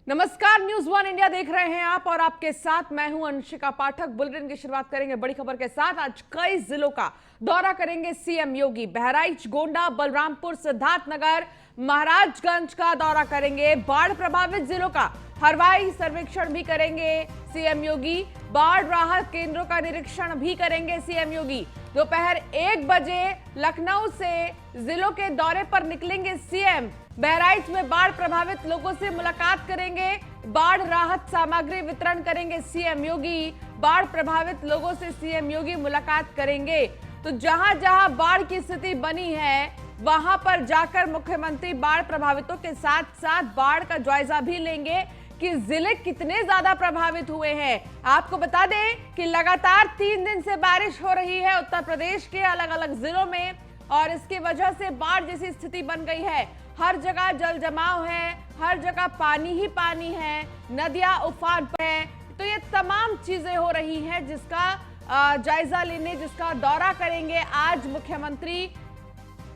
नमस्कार, news one India देख रहे हैं आप और आपके साथ मैं हूं अंशिका पाठक। बुलेटिन की शुरुआत करेंगे बड़ी खबर के साथ। आज कई जिलों का दौरा करेंगे सीएम योगी। बहराइच, गोंडा, बलरामपुर, सिद्धार्थनगर, महाराजगंज का दौरा करेंगे। बाढ़ प्रभावित जिलों का हवाई सर्वेक्षण भी करेंगे सीएम योगी। बाढ़ राहत केंद्रों का निरीक्षण भी करेंगे सीएम योगी। दोपहर 1 बजे लखनऊ से जिलों के दौरे पर निकलेंगे सीएम। बहराइच में बाढ़ प्रभावित लोगों से मुलाकात करेंगे। बाढ़ राहत सामग्री वितरण करेंगे सीएम योगी। बाढ़ प्रभावित लोगों से सीएम योगी मुलाकात करेंगे। तो जहां जहां बाढ़ की स्थिति बनी है वहां पर जाकर मुख्यमंत्री बाढ़ प्रभावितों के साथ साथ बाढ़ का जायजा भी लेंगे कि जिले कितने ज्यादा प्रभावित हुए हैं। आपको बता दें कि लगातार 3 दिन से बारिश हो रही है उत्तर प्रदेश के अलग अलग जिलों में और इसकी वजह से बाढ़ जैसी स्थिति बन गई है। हर जगह जल जमाव है, हर जगह पानी ही पानी है, नदियां उफान पर है। तो ये तमाम चीजें हो रही हैं जिसका जायजा लेने, जिसका दौरा करेंगे आज मुख्यमंत्री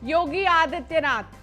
योगी आदित्यनाथ।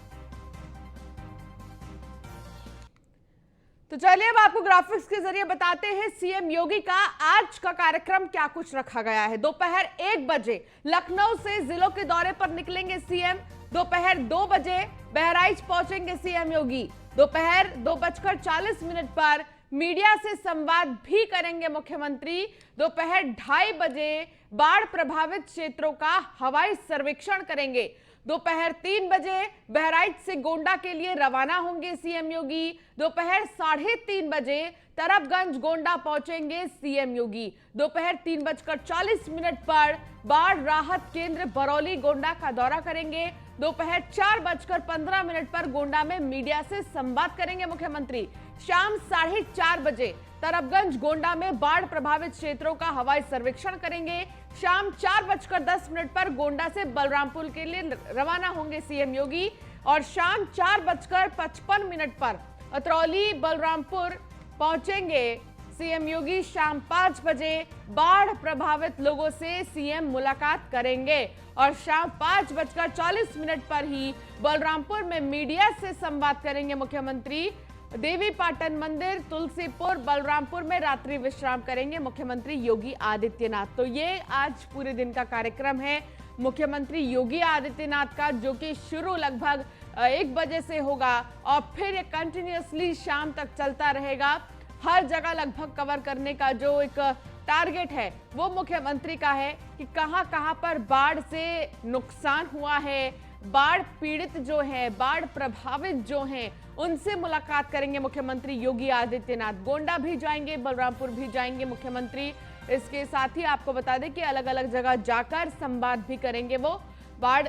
तो चलिए अब आपको ग्राफिक्स के जरिए बताते हैं सीएम योगी का आज का कार्यक्रम क्या कुछ रखा गया है। दोपहर 1 बजे लखनऊ से जिलों के दौरे पर निकलेंगे सीएम। दोपहर 2 बजे बहराइच पहुंचेंगे सीएम योगी। दोपहर 2:40 पर मीडिया से संवाद भी करेंगे मुख्यमंत्री। दोपहर 2:30 बजे बाढ़ प्रभावित क्षेत्रों का हवाई सर्वेक्षण करेंगे। दोपहर 3 बजे बहराइच से गोंडा के लिए रवाना होंगे सीएम योगी। दोपहर 3:30 बजे तरबगंज गोंडा पहुंचेंगे सीएम योगी। दोपहर 3:40 पर बाढ़ राहत केंद्र बरौली गोंडा का दौरा करेंगे। दोपहर 4:15 पर गोंडा में मीडिया से संवाद करेंगे मुख्यमंत्री। शाम 4:30 बजे तरबगंज गोंडा में बाढ़ प्रभावित क्षेत्रों का हवाई सर्वेक्षण करेंगे। शाम 4:10 पर गोंडा से बलरामपुर के लिए रवाना होंगे सीएम योगी और शाम 4:55 पर अतरौली बलरामपुर पहुंचेंगे सीएम योगी। शाम 5 बजे बाढ़ प्रभावित लोगों से सीएम मुलाकात करेंगे और शाम 5:40 पर ही बलरामपुर में मीडिया से संवाद करेंगे मुख्यमंत्री। देवी पाटन मंदिर, तुलसीपुर, बलरामपुर में रात्रि विश्राम करेंगे मुख्यमंत्री योगी आदित्यनाथ। तो ये आज पूरे दिन का कार्यक्रम है मुख्यमंत्री योगी आदित्यनाथ का, जो कि शुरू लगभग 1 बजे से होगा और फिर ये कंटिन्यूअसली शाम तक चलता रहेगा। हर जगह लगभग कवर करने का जो एक टारगेट है वो मुख्यमंत्री का है कि कहां पर बाढ़ से नुकसान हुआ है, बाढ़ पीड़ित जो है, बाढ़ प्रभावित जो हैं, उनसे मुलाकात करेंगे मुख्यमंत्री योगी आदित्यनाथ। गोंडा भी जाएंगे, बलरामपुर भी जाएंगे मुख्यमंत्री। इसके साथ ही आपको बता दें कि अलग अलग जगह जाकर संवाद भी करेंगे वो बाढ़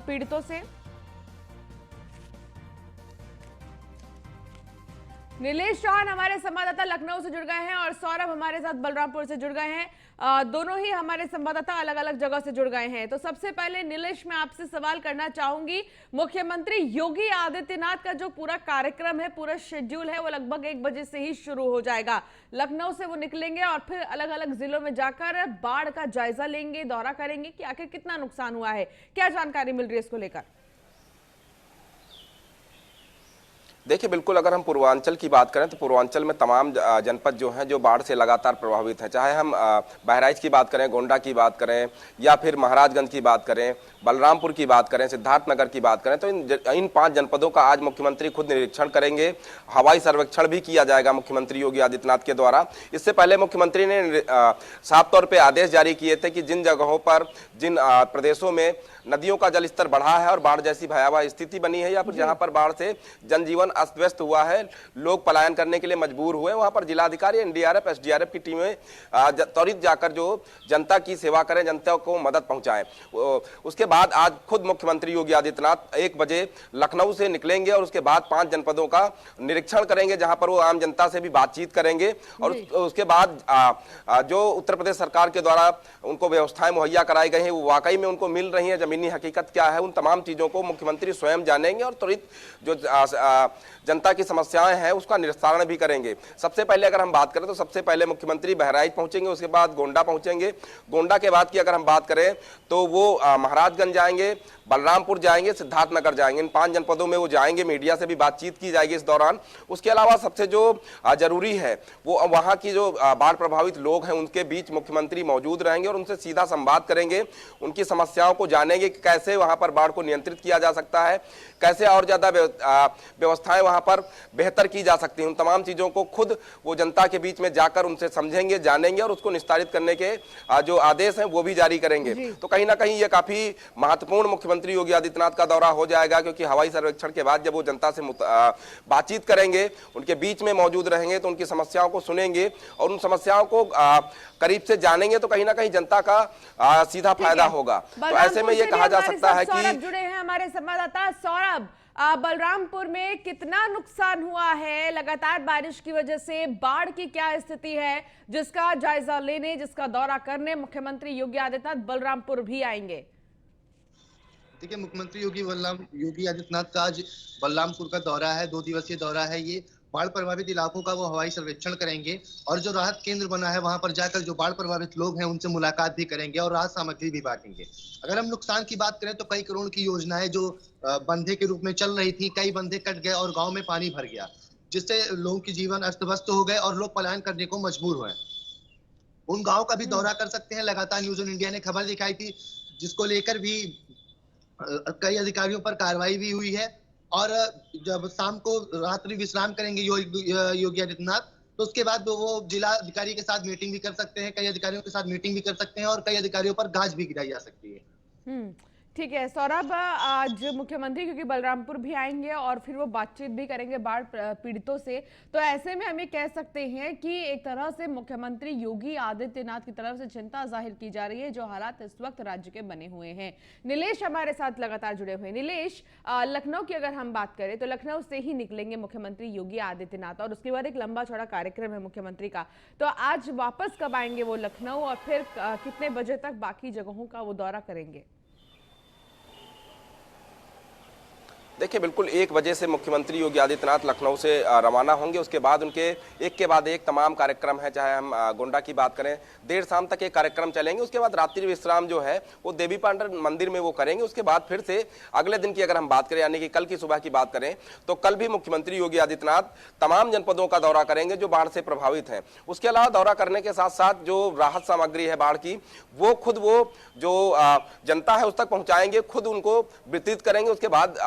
पीड़ितों से। नीलेश चौहान हमारे संवाददाता लखनऊ से जुड़ गए हैं और सौरभ हमारे साथ बलरामपुर से जुड़ गए हैं। दोनों ही हमारे संवाददाता अलग अलग जगह से जुड़ गए हैं। तो सबसे पहले नीलेश, मैं आपसे सवाल करना चाहूंगी, मुख्यमंत्री योगी आदित्यनाथ का जो पूरा कार्यक्रम है, पूरा शेड्यूल है, वो लगभग 1 बजे से ही शुरू हो जाएगा। लखनऊ से वो निकलेंगे और फिर अलग अलग जिलों में जाकर बाढ़ का जायजा लेंगे, दौरा करेंगे कि आखिर कितना नुकसान हुआ है, क्या जानकारी मिल रही है इसको लेकर? देखिए, बिल्कुल अगर हम पूर्वांचल की बात करें तो पूर्वांचल में तमाम जनपद जो हैं जो बाढ़ से लगातार प्रभावित हैं। चाहे हम बहराइच की बात करें, गोंडा की बात करें या फिर महाराजगंज की बात करें, बलरामपुर की बात करें, सिद्धार्थनगर की बात करें, तो इन 5 जनपदों का आज मुख्यमंत्री खुद निरीक्षण करेंगे। हवाई सर्वेक्षण भी किया जाएगा मुख्यमंत्री योगी आदित्यनाथ के द्वारा। इससे पहले मुख्यमंत्री ने साफ तौर पर आदेश जारी किए थे कि जिन जगहों पर, जिन प्रदेशों में नदियों का जलस्तर बढ़ा है और बाढ़ जैसी भयावह स्थिति बनी है या फिर जहां पर बाढ़ से जनजीवन अस्त व्यस्त हुआ है, लोग पलायन करने के लिए मजबूर हुए, वहां पर जिलाधिकारी, एनडीआरएफ, एसडीआरएफ की टीमें त्वरित जाकर जो जनता की सेवा करें, जनता को मदद पहुंचाएं। उसके बाद आज खुद मुख्यमंत्री योगी आदित्यनाथ 1 बजे लखनऊ से निकलेंगे और उसके बाद 5 जनपदों का निरीक्षण करेंगे, जहां पर वो आम जनता से भी बातचीत करेंगे और उसके बाद जो उत्तर प्रदेश सरकार के द्वारा उनको व्यवस्थाएं मुहैया कराई गई हैं वो वाकई में उनको मिल रही हैं, जमीनी जमीनी हकीकत क्या है, उन तमाम चीजों को मुख्यमंत्री स्वयं जानेंगे और त्वरित जो जनता की समस्याएं हैं उसका निस्तारण भी करेंगे। सबसे पहले अगर हम बात करें तो सबसे पहले मुख्यमंत्री बहराइच पहुंचेंगे, उसके बाद गोंडा पहुंचेंगे। गोंडा के बाद की अगर हम बात करें तो वो महाराजगंज जाएंगे, बलरामपुर जाएंगे, सिद्धार्थनगर जाएंगे। इन 5 जनपदों में वो जाएंगे, मीडिया से भी बातचीत की जाएगी इस दौरान। उसके अलावा सबसे जो जरूरी है वो वहां की जो बाढ़ प्रभावित लोग हैं उनके बीच मुख्यमंत्री मौजूद रहेंगे और उनसे सीधा संवाद करेंगे, उनकी समस्याओं को जानेंगे कि कैसे वहां पर बाढ़ को नियंत्रित किया जा सकता है, कैसे और ज्यादा व्यवस्थाएं वहां पर बेहतर की जा सकती हैं। उन तमाम चीजों को खुद वो जनता के बीच में जाकर उनसे समझेंगे, जानेंगे और उसको निस्तारित करने के जो आदेश हैं वो भी जारी करेंगे। तो कहीं ना कहीं ये काफी महत्वपूर्ण मुख्यमंत्री योगी आदित्यनाथ का दौरा हो जाएगा, क्योंकि हवाई सर्वेक्षण के बाद जब वो जनता से बातचीत करेंगे, उनके बीच में मौजूद रहेंगे तो उनकी समस्याओं को सुनेंगे और उन समस्याओं को करीब से जानेंगे तो कहीं ना कहीं जनता का सीधा फायदा होगा। तो ऐसे में ये कहा जा सकता है कि जुड़े हैं हमारे संवाददाता सौरभ, बलरामपुर में कितना नुकसान हुआ है लगातार बारिश की वजह से, बाढ़ की क्या स्थिति है, जिसका जायजा लेने, जिसका दौरा करने मुख्यमंत्री योगी आदित्यनाथ बलरामपुर भी आएंगे। देखिए, मुख्यमंत्री योगी आदित्यनाथ का आज बलरामपुर का दौरा है, 2 दिवसीय दौरा है। ये बाढ़ प्रभावित इलाकों का वो हवाई सर्वेक्षण करेंगे और जो राहत केंद्र बना है वहां पर जाकर जो बाढ़ प्रभावित लोग हैं उनसे मुलाकात भी करेंगे और राहत सामग्री भी बांटेंगे। अगर हम नुकसान की बात करें तो कई करोड़ की योजनाएं जो बंधे के रूप में चल रही थी, कई बंधे कट गए और गाँव में पानी भर गया, जिससे लोगों की जीवन अस्त व्यस्त हो गए और लोग पलायन करने को मजबूर हुए। उन गाँव का भी दौरा कर सकते हैं। लगातार न्यूज़ ऑन इंडिया ने खबर दिखाई थी, जिसको लेकर भी कई अधिकारियों पर कार्रवाई भी हुई है। और जब शाम को रात्रि विश्राम करेंगे योगी आदित्यनाथ, तो उसके बाद वो जिला अधिकारी के साथ मीटिंग भी कर सकते हैं, कई अधिकारियों के साथ मीटिंग भी कर सकते हैं और कई अधिकारियों पर गाज भी गिराई जा सकती है। ठीक है सौरभ, आज मुख्यमंत्री क्योंकि बलरामपुर भी आएंगे और फिर वो बातचीत भी करेंगे बाढ़ पीड़ितों से, तो ऐसे में हम ये कह सकते हैं कि एक तरह से मुख्यमंत्री योगी आदित्यनाथ की तरफ से चिंता जाहिर की जा रही है जो हालात इस वक्त राज्य के बने हुए हैं। नीलेश हमारे साथ लगातार जुड़े हुए हैं। नीलेश, लखनऊ की अगर हम बात करें तो लखनऊ से ही निकलेंगे मुख्यमंत्री योगी आदित्यनाथ और उसके बाद एक लंबा चौड़ा कार्यक्रम है मुख्यमंत्री का, तो आज वापस कब आएंगे वो लखनऊ और फिर कितने बजे तक बाकी जगहों का वो दौरा करेंगे? देखिए, बिल्कुल 1 बजे से मुख्यमंत्री योगी आदित्यनाथ लखनऊ से रवाना होंगे। उसके बाद उनके एक के बाद एक तमाम कार्यक्रम है, चाहे हम गोंडा की बात करें, देर शाम तक ये कार्यक्रम चलेंगे। उसके बाद रात्रि विश्राम जो है वो देवी पाटन मंदिर में वो करेंगे। उसके बाद फिर से अगले दिन की अगर हम बात करें, यानी कि कल की सुबह की बात करें, तो कल भी मुख्यमंत्री योगी आदित्यनाथ तमाम जनपदों का दौरा करेंगे जो बाढ़ से प्रभावित हैं। उसके अलावा दौरा करने के साथ साथ जो राहत सामग्री है बाढ़ की, वो खुद वो जो जनता है उस तक पहुंचाएंगे, खुद उनको वितरित करेंगे। उसके बाद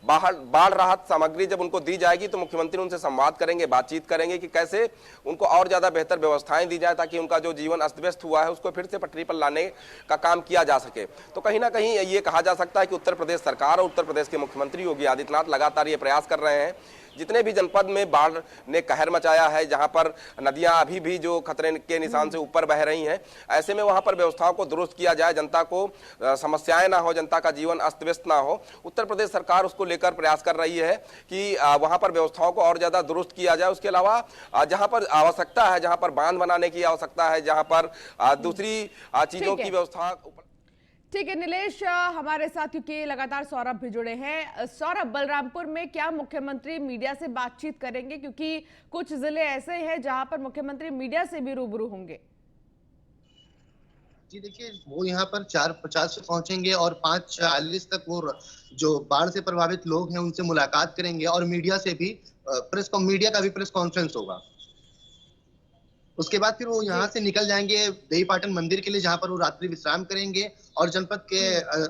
बाढ़ राहत सामग्री जब उनको दी जाएगी तो मुख्यमंत्री उनसे संवाद करेंगे, बातचीत करेंगे कि कैसे उनको और ज्यादा बेहतर व्यवस्थाएं दी जाए ताकि उनका जो जीवन अस्त व्यस्त हुआ है उसको फिर से पटरी पर लाने का काम किया जा सके। तो कहीं ना कहीं ये कहा जा सकता है कि उत्तर प्रदेश सरकार और उत्तर प्रदेश के मुख्यमंत्री योगी आदित्यनाथ लगातार ये प्रयास कर रहे हैं। जितने भी जनपद में बाढ़ ने कहर मचाया है, जहां पर नदियां अभी भी जो खतरे के निशान से ऊपर बह रही हैं, ऐसे में वहां पर व्यवस्थाओं को दुरुस्त किया जाए, जनता को समस्याएं ना हो, जनता का जीवन अस्त व्यस्त ना हो। उत्तर प्रदेश सरकार उसको लेकर प्रयास कर रही है कि वहां पर व्यवस्थाओं को और ज्यादा दुरुस्त किया जाए। उसके अलावा जहां पर आवश्यकता है, जहां पर बांध बनाने की आवश्यकता है, जहां पर दूसरी चीजों की व्यवस्था। ठीक है नीलेश, हमारे साथ क्योंकि लगातार सौरभ भी जुड़े हैं। सौरभ, बलरामपुर में क्या मुख्यमंत्री मीडिया से बातचीत करेंगे, क्योंकि कुछ जिले ऐसे हैं जहां पर मुख्यमंत्री मीडिया से भी रूबरू होंगे? जी देखिए, वो यहाँ पर 4:50 से पहुंचेंगे और 5:40 तक वो जो बाढ़ से प्रभावित लोग हैं उनसे मुलाकात करेंगे और मीडिया से भी मीडिया का भी प्रेस कॉन्फ्रेंस होगा। उसके बाद फिर वो यहाँ से निकल जाएंगे देवी पाटन मंदिर के लिए, जहाँ पर वो रात्रि विश्राम करेंगे और जनपद के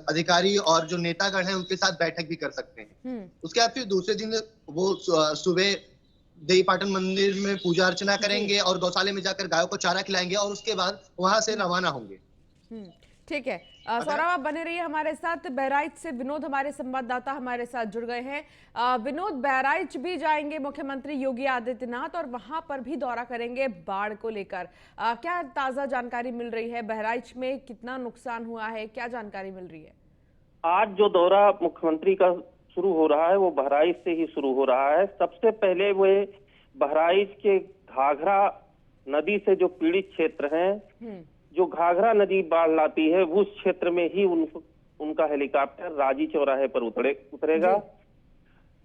अधिकारी और जो नेतागण हैं उनके साथ बैठक भी कर सकते हैं। उसके बाद फिर दूसरे दिन वो सुबह देवी पाटन मंदिर में पूजा अर्चना करेंगे और गौशाले में जाकर गायों को चारा खिलाएंगे और उसके बाद वहां से रवाना होंगे। ठीक है सौरभ, आप बने रहिए हमारे साथ। बहराइच से विनोद हमारे संवाददाता हमारे साथ जुड़ गए हैं। विनोद, बहराइच भी जाएंगे मुख्यमंत्री योगी आदित्यनाथ और वहां पर भी दौरा करेंगे बाढ़ को लेकर, क्या ताजा जानकारी मिल रही है? बहराइच में कितना नुकसान हुआ है, क्या जानकारी मिल रही है? आज जो दौरा मुख्यमंत्री का शुरू हो रहा है वो बहराइच से ही शुरू हो रहा है। सबसे पहले वे बहराइच के घाघरा नदी से जो पीड़ित क्षेत्र हैं, जो घाघरा नदी बाढ़ लाती है, उस क्षेत्र में ही उनका हेलीकॉप्टर राजी चौराहे पर उतरेगा।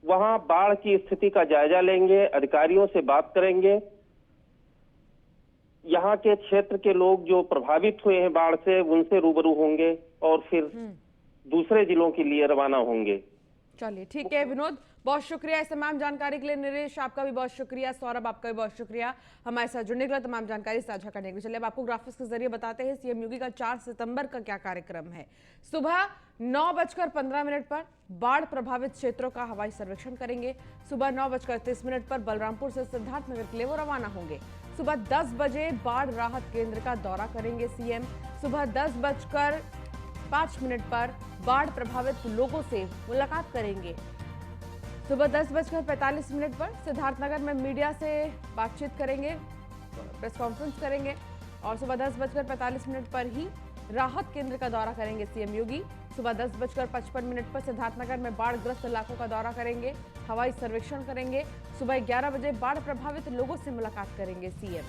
वहां बाढ़ की स्थिति का जायजा लेंगे, अधिकारियों से बात करेंगे। यहाँ के क्षेत्र के लोग जो प्रभावित हुए हैं बाढ़ से, उनसे रूबरू होंगे और फिर दूसरे जिलों के लिए रवाना होंगे। चलिए ठीक है विनोद, बहुत शुक्रिया इस तमाम जानकारी के लिए। नरेश आपका भी बहुत शुक्रिया, सौरभ आपका भी बहुत शुक्रिया हमारे साथ जुड़ने के लिए, तमाम जानकारी साझा करने के लिए। चलिए अब आपको ग्राफिक्स के जरिए बताते हैं सीएम योगी का 4 सितंबर का क्या कार्यक्रम है। सुबह 9:15 पर बाढ़ प्रभावित क्षेत्रों का हवाई सर्वेक्षण करेंगे। सुबह 9:30 पर बलरामपुर से सिद्धार्थनगर के लिए वो रवाना होंगे। सुबह 10 बजे बाढ़ राहत केंद्र का दौरा करेंगे सीएम। सुबह 10:05 पर बाढ़ प्रभावित लोगों से मुलाकात करेंगे। सुबह 10:45 पर सिद्धार्थनगर में मीडिया से बातचीत करेंगे, प्रेस कॉन्फ्रेंस करेंगे और सुबह 10:45 पर ही राहत केंद्र का दौरा करेंगे सीएम योगी। सुबह 10:55 पर सिद्धार्थनगर में बाढ़ग्रस्त इलाकों का दौरा करेंगे, हवाई सर्वेक्षण करेंगे। सुबह 11 बजे बाढ़ प्रभावित लोगों से मुलाकात करेंगे सीएम।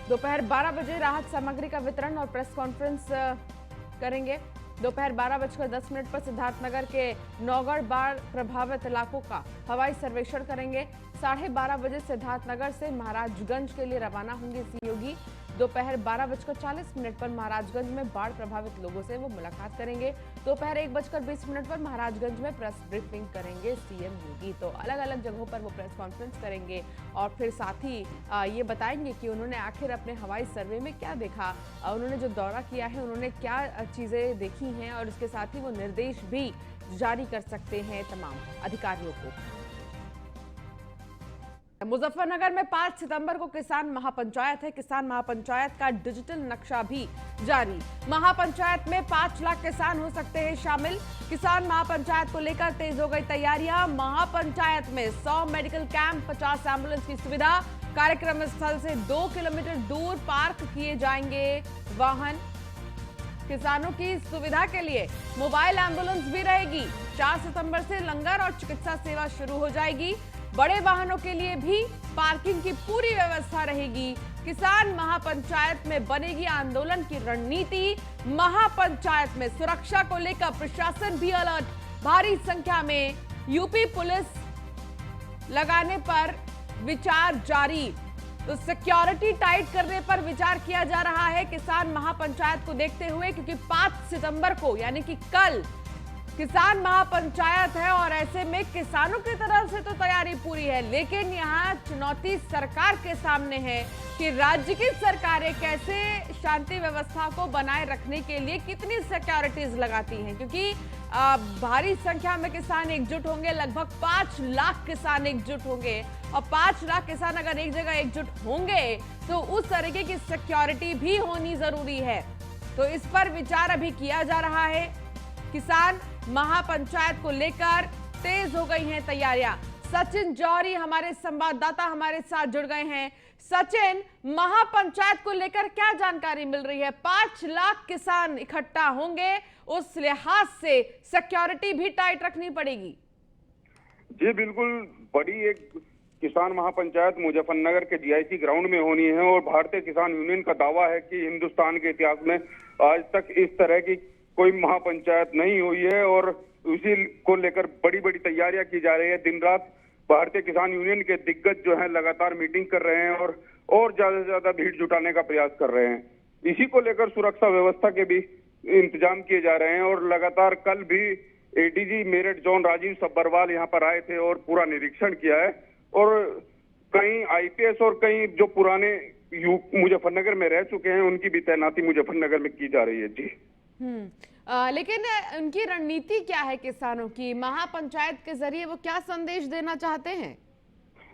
दोपहर 12 बजे राहत सामग्री का वितरण और प्रेस कॉन्फ्रेंस करेंगे। दोपहर 12:10 पर सिद्धार्थनगर के नौगढ़ बाढ़ प्रभावित इलाकों का हवाई सर्वेक्षण करेंगे। 12:30 बजे सिद्धार्थनगर से महाराजगंज के लिए रवाना होंगे सीएम योगी। दोपहर 12:40 पर महाराजगंज में बाढ़ प्रभावित लोगों से वो मुलाकात करेंगे। दोपहर 1:20 पर महाराजगंज में प्रेस ब्रीफिंग करेंगे सीएम योगी। तो अलग अलग जगहों पर वो प्रेस कॉन्फ्रेंस करेंगे और फिर साथ ही ये बताएंगे कि उन्होंने आखिर अपने हवाई सर्वे में क्या देखा, उन्होंने जो दौरा किया है उन्होंने क्या चीजें देखी हैं और इसके साथ ही वो निर्देश भी जारी कर सकते हैं तमाम अधिकारियों को। मुजफ्फरनगर में 5 सितंबर को किसान महापंचायत है। किसान महापंचायत का डिजिटल नक्शा भी जारी। महापंचायत में 5 लाख किसान हो सकते हैं शामिल। किसान महापंचायत को लेकर तेज हो गई तैयारियां। महापंचायत में 100 मेडिकल कैंप, 50 एम्बुलेंस की सुविधा। कार्यक्रम स्थल से 2 किलोमीटर दूर पार्क किए जाएंगे वाहन। किसानों की सुविधा के लिए मोबाइल एम्बुलेंस भी रहेगी। 4 सितंबर से लंगर और चिकित्सा सेवा शुरू हो जाएगी। बड़े वाहनों के लिए भी पार्किंग की पूरी व्यवस्था रहेगी। किसान महापंचायत में बनेगी आंदोलन की रणनीति। महापंचायत में सुरक्षा को लेकर प्रशासन भी अलर्ट। भारी संख्या में यूपी पुलिस लगाने पर विचार जारी। तो सिक्योरिटी टाइट करने पर विचार किया जा रहा है किसान महापंचायत को देखते हुए, क्योंकि 5 सितंबर को यानी कि कल किसान महापंचायत है और ऐसे में किसानों की तरफ से तो तैयारी पूरी है, लेकिन यहाँ चुनौती सरकार के सामने है कि राज्य की सरकारें कैसे शांति व्यवस्था को बनाए रखने के लिए कितनी सिक्योरिटीज लगाती हैं, क्योंकि भारी संख्या में किसान एकजुट होंगे। लगभग 5 लाख किसान एकजुट होंगे और 5 लाख किसान अगर एक जगह एकजुट होंगे तो उस तरीके की सिक्योरिटी भी होनी जरूरी है। तो इस पर विचार अभी किया जा रहा है। किसान महापंचायत को लेकर तेज हो गई हैं तैयारियां। सचिन जौहरी हमारे संवाददाता हमारे साथ जुड़ गए हैं। सचिन, महापंचायत को लेकर क्या जानकारी मिल रही है? 5 लाख किसान इकट्ठा होंगे, उस लिहाज से सिक्योरिटी भी टाइट रखनी पड़ेगी। जी बिल्कुल, बड़ी एक किसान महापंचायत मुजफ्फरनगर के जीआईसी ग्राउंड में होनी है और भारतीय किसान यूनियन का दावा है कि हिंदुस्तान के इतिहास में आज तक इस तरह की कोई महापंचायत नहीं हुई है और उसी को लेकर बड़ी बड़ी तैयारियां की जा रही है। दिन रात भारतीय किसान यूनियन के दिग्गज जो है लगातार मीटिंग कर रहे हैं और ज्यादा से ज्यादा भीड़ जुटाने का प्रयास कर रहे हैं। इसी को लेकर सुरक्षा व्यवस्था के भी इंतजाम किए जा रहे हैं और लगातार कल भी एडीजी मेरठ जोन राजीव सब्बरवाल यहाँ पर आए थे और पूरा निरीक्षण किया है और कई आईपीएस और कई जो पुराने मुजफ्फरनगर में रह चुके हैं उनकी भी तैनाती मुजफ्फरनगर में की जा रही है। जी लेकिन उनकी रणनीति क्या है किसानों की? महापंचायत के जरिए वो क्या संदेश देना चाहते हैं?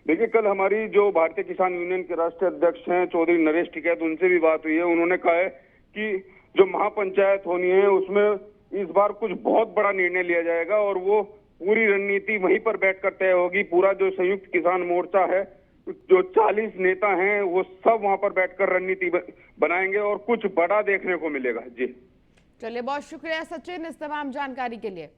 देखिए, कल हमारी जो भारतीय किसान यूनियन के राष्ट्रीय अध्यक्ष हैं चौधरी नरेश टिकैत, उनसे भी बात हुई है। उन्होंने कहा है कि जो महापंचायत होनी है उसमें इस बार कुछ बहुत बड़ा निर्णय लिया जाएगा और वो पूरी रणनीति वहीं पर बैठकर तय होगी। पूरा जो संयुक्त किसान मोर्चा है, जो 40 नेता हैं, वो सब वहां पर बैठकर रणनीति बनाएंगे और कुछ बड़ा देखने को मिलेगा। जी चलिए, बहुत शुक्रिया सचिन इस तमाम जानकारी के लिए।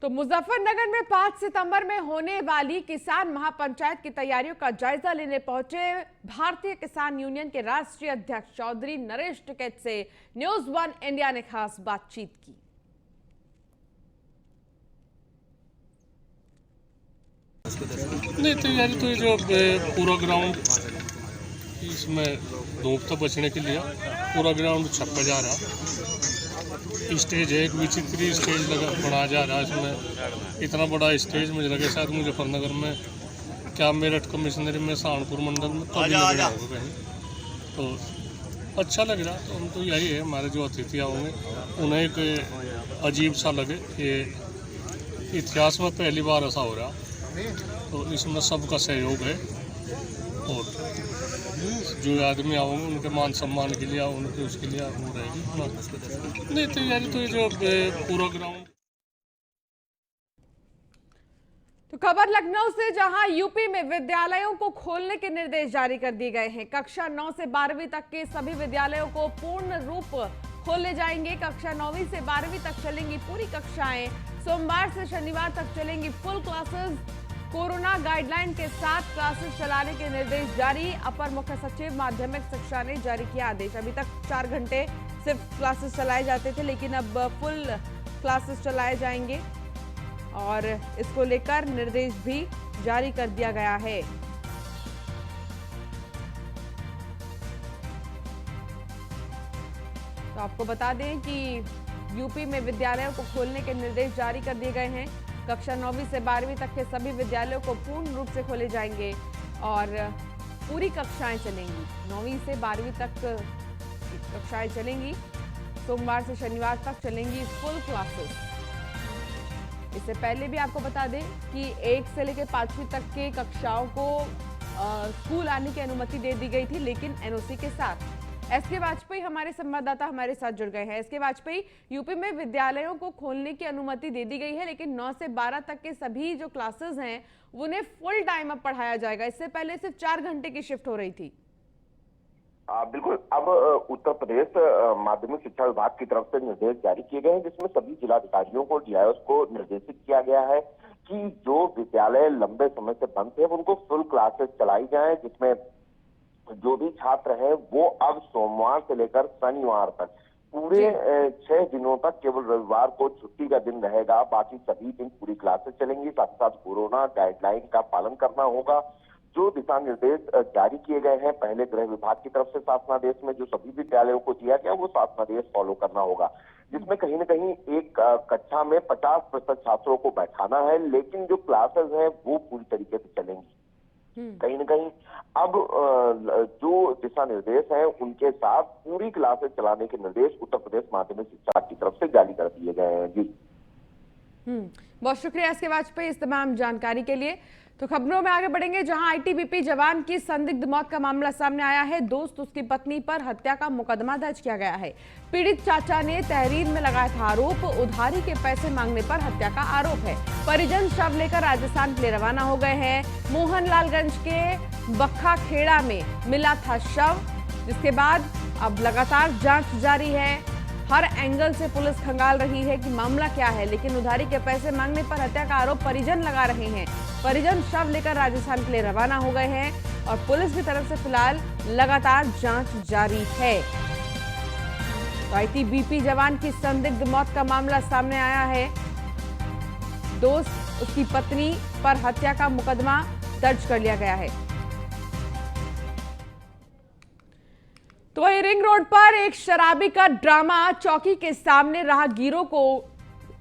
तो मुजफ्फरनगर में 5 सितंबर में होने वाली किसान महापंचायत की तैयारियों का जायजा लेने पहुंचे भारतीय किसान यूनियन के राष्ट्रीय अध्यक्ष चौधरी नरेश टिकैत से न्यूज 1 इंडिया ने खास बातचीत की। नहीं, तैयारी तो ये जो पूरा ग्राउंड इसमें धूप तो बचने के लिए पूरा ग्राउंड छपा जा रहा। स्टेज है, एक विचित्र स्टेज बनाया जा रहा है। इसमें इतना बड़ा स्टेज मुझे लगे शायद मुजफ्फरनगर में क्या मेरठ कमिश्नरी में सहारनपुर मंडल में तो भी लग रहा होगा कहीं। तो अच्छा लग रहा। तो हम तो यही है, हमारे जो अतिथि होंगे उन्हें एक अजीब सा लगे कि इतिहास में पहली बार ऐसा हो रहा। तो इसमें सबका सहयोग है और जो आदमी आओगे उनके मान सम्मान के लिए उनके उसके लिए वो रहेगी। नहीं, तैयारी तो ये जो पूरा ग्राउंड। तो खबर लखनऊ से, जहां यूपी में विद्यालयों को खोलने के निर्देश जारी कर दिए गए हैं। कक्षा 9 से 12वीं तक के सभी विद्यालयों को पूर्ण रूप खोले जाएंगे। कक्षा 9वीं से 12वीं तक चलेंगी पूरी कक्षाएं। सोमवार से शनिवार तक चलेंगी फुल क्लासेस। कोरोना गाइडलाइन के साथ क्लासेस चलाने के निर्देश जारी। अपर मुख्य सचिव माध्यमिक शिक्षा ने जारी किया आदेश। अभी तक 4 घंटे सिर्फ क्लासेस चलाए जाते थे, लेकिन अब फुल क्लासेस चलाए जाएंगे और इसको लेकर निर्देश भी जारी कर दिया गया है। तो आपको बता दें कि यूपी में विद्यालयों को खोलने के निर्देश जारी कर दिए गए हैं। कक्षा 9वीं से 12वीं तक के सभी विद्यालयों को पूर्ण रूप से खोले जाएंगे और पूरी कक्षाएं चलेंगी। 9वीं से 12वीं तक कक्षाएं चलेंगी। सोमवार से शनिवार तक चलेंगी फुल क्लासेस। इससे पहले भी आपको बता दें कि 1 से लेकर 5वीं तक के कक्षाओं को स्कूल आने की अनुमति दे दी गई थी, लेकिन एनओसी के साथ। एसके वाजपेयी हमारे संवाददाता हमारे साथ जुड़ गए हैं। एसके वाजपेयी, यूपी में विद्यालयों को खोलने की अनुमति दे दी गई है, लेकिन 9 से 12 तक के सभी जो क्लासेस हैं उन्हें फुल टाइम अब पढ़ाया जाएगा। इससे पहले सिर्फ 4 घंटे की शिफ्ट हो रही थी। बिल्कुल। अब उत्तर प्रदेश माध्यमिक शिक्षा विभाग की तरफ से निर्देश जारी किए गए हैं, जिसमें सभी जिलाधिकारियों को डीआईओस को निर्देशित किया गया है कि जो विद्यालय लंबे समय से बंद थे उनको फुल क्लासेस चलाई जाए, जिसमें जो भी छात्र हैं वो अब सोमवार से लेकर शनिवार तक पूरे 6 दिनों तक, केवल रविवार को छुट्टी का दिन रहेगा, बाकी सभी दिन पूरी क्लासेस चलेंगी। साथ ही साथ कोरोना गाइडलाइन का पालन करना होगा। जो दिशा निर्देश जारी किए गए हैं पहले गृह विभाग की तरफ से शासनादेश में जो सभी विद्यालयों को दिया गया, वो शासनादेश फॉलो करना होगा, जिसमें कहीं न कहीं एक कक्षा में 50% छात्रों को बैठाना है, लेकिन जो क्लासेस हैं वो पूरी तरीके से चलेंगी। कहीं न कहीं अब जो दिशा निर्देश हैं उनके साथ पूरी क्लासेस चलाने के निर्देश उत्तर प्रदेश माध्यमिक शिक्षा की तरफ से जारी कर दिए गए हैं। जी बहुत शुक्रिया एसके वाजपेयी इस तमाम जानकारी के लिए। तो खबरों में आगे बढ़ेंगे, जहां आईटीबीपी जवान की संदिग्ध मौत का मामला सामने आया है। दोस्त उसकी पत्नी पर हत्या का मुकदमा दर्ज किया गया है। पीड़ित चाचा ने तहरीर में लगाया था आरोप। उधारी के पैसे मांगने पर हत्या का आरोप है। परिजन शव लेकर राजस्थान के लिए रवाना हो गए हैं। मोहनलालगंज के बक्खा खेड़ा में मिला था शव, जिसके बाद अब लगातार जांच जारी है। हर एंगल से पुलिस खंगाल रही है कि मामला क्या है, लेकिन उधारी के पैसे मांगने पर हत्या का आरोप परिजन लगा रहे हैं। परिजन शव लेकर राजस्थान के लिए रवाना हो गए हैं और पुलिस की तरफ से फिलहाल लगातार जांच जारी है। तो आईटीबीपी जवान की संदिग्ध मौत का मामला सामने आया है। दोस्त उसकी पत्नी पर हत्या का मुकदमा दर्ज कर लिया गया है। तो वही रिंग रोड पर एक शराबी का ड्रामा चौकी के सामने राहगीरों को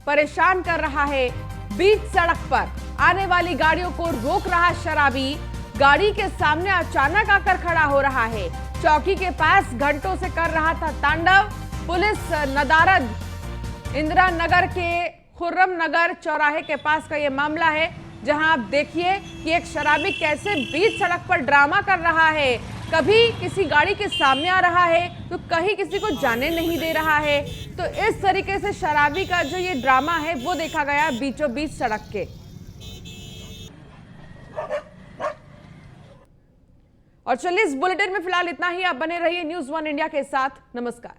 परेशान कर रहा है। बीच सड़क पर आने वाली गाड़ियों को रोक रहा शराबी, गाड़ी के सामने अचानक आकर खड़ा हो रहा है। चौकी के पास घंटों से कर रहा था तांडव। पुलिस नदारद इंदिरा नगर के खुर्रम नगर चौराहे के पास का यह मामला है, जहां आप देखिए कि एक शराबी कैसे बीच सड़क पर ड्रामा कर रहा है। कभी किसी गाड़ी के सामने आ रहा है तो कहीं किसी को जाने नहीं दे रहा है। तो इस तरीके से शराबी का जो ये ड्रामा है वो देखा गया बीचों बीच सड़क के। और चलिए इस बुलेटिन में फिलहाल इतना ही। आप बने रहिए न्यूज़ 1 इंडिया के साथ। नमस्कार।